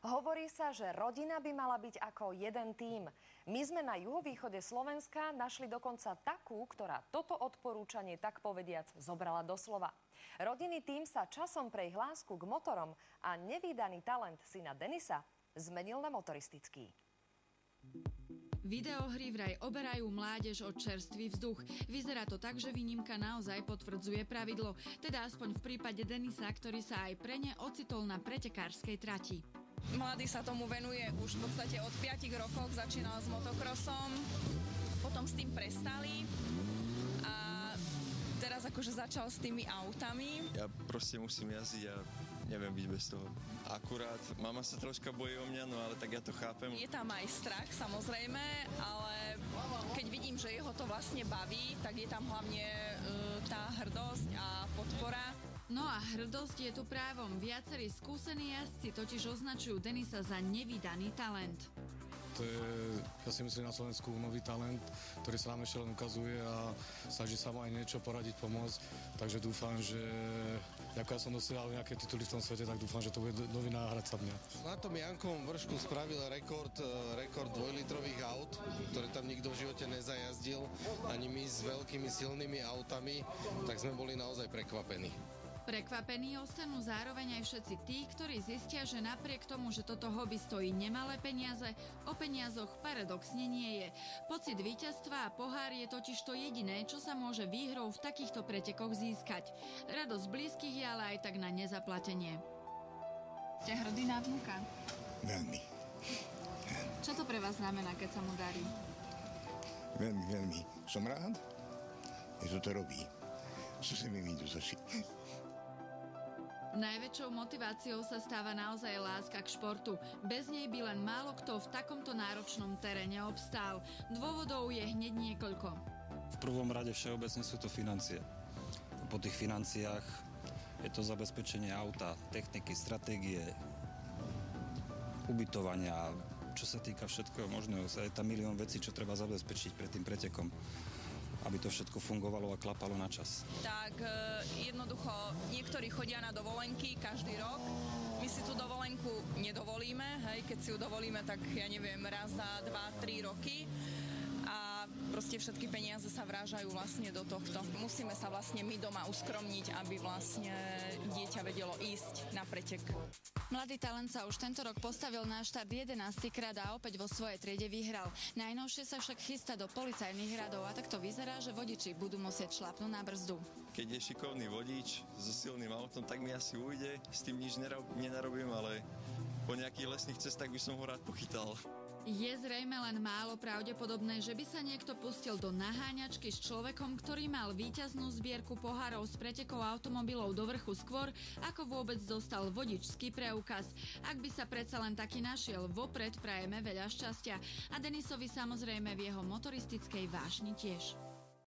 Hovorí sa, že rodina by mala byť ako jeden tím. My sme na juhovýchode Slovenska našli dokonca takú, ktorá toto odporúčanie tak povediac zobrala doslova. Rodinný tím sa časom pre ich lásku k motorom a nevídaný talent syna Denisa zmenil na motoristický. Videohry vraj oberajú mládež o čerstvý vzduch. Vyzerá to tak, že výnimka naozaj potvrdzuje pravidlo. Teda aspoň v prípade Denisa, ktorý sa aj pre ne ocitol na pretekárskej trati. Mladý sa tomu venuje už v podstate od 5 rokov, začínal s motokrosom, potom s tým prestali a teraz akože začal s tými autami. Ja proste musím jazdiť a neviem byť bez toho. Akurát mama sa troška bojí o mňa, no ale tak ja to chápem. Je tam aj strach, samozrejme, ale keď vidím, že jeho to vlastne baví, tak je tam hlavne tá hrdosť a podpora. No a hrdosť je tu právom. Viacerí skúsení jazdci totiž označujú Denisa za nevídaný talent. To je, ja si myslím, na Slovensku nový talent, ktorý sa nám ešte len ukazuje a snaží sa mu aj niečo poradiť, pomôcť. Takže dúfam, že ako ja som dosiahol nejaké tituly v tom svete, tak dúfam, že to bude nový náhradca mňa. Na tom Jankovom vršku spravil rekord 2-litrových aut, ktoré tam nikto v živote nezajazdil, ani my s veľkými silnými autami, tak sme boli naozaj prekvapení. Prekvapení ostanú zároveň aj všetci tí, ktorí zistia, že napriek tomu, že toto hobby stojí nemalé peniaze, o peniazoch paradoxne nie je. Pocit víťazstva a pohár je totiž to jediné, čo sa môže výhrou v takýchto pretekoch získať. Radosť blízkych je ale aj tak na nezaplatenie. Ste hrdý na vnuka? Veľmi. Čo to pre vás znamená, keď sa mu darí? Veľmi, veľmi. Som rád, že to robí. Čo sa mi vidú z očí. Najväčšou motiváciou sa stáva naozaj láska k športu. Bez nej by len málo kto v takomto náročnom teréne obstál. Dôvodov je hneď niekoľko. V prvom rade všeobecne sú to financie. Po tých financiách je to zabezpečenie auta, techniky, stratégie, ubytovania, čo sa týka všetkého možného. Je tam milión vecí, čo treba zabezpečiť pred tým pretekom, aby to všetko fungovalo a klapalo na čas. Tak jednoducho niektorí chodia na dovolenky každý rok. My si tú dovolenku nedovolíme, hej, keď si ju dovolíme, tak ja neviem, raz za 2-3 roky. A proste všetky peniaze sa vrážajú vlastne do tohto. Musíme sa vlastne my doma uskromniť, aby vlastne dieťa vedelo ísť na pretek. Mladý talent sa už tento rok postavil na štart 11. krát a opäť vo svojej triede vyhral. Najnovšie sa však chystá do policajných radov a tak to vyzerá, že vodiči budú musieť šlapnúť na brzdu. Keď je šikovný vodič so silným autom, tak mi asi ujde. S tým nič nenarobím, ale po nejakých lesných cestách by som ho rád pochytal. Je zrejme len málo pravdepodobné, že by sa niekto pustil do naháňačky s človekom, ktorý mal víťaznú zbierku pohárov s pretekov automobilov do vrchu skôr, ako vôbec dostal vodičský preukaz. Ak by sa predsa len taký našiel, vopred prajeme veľa šťastia. A Denisovi samozrejme v jeho motoristickej vášni tiež.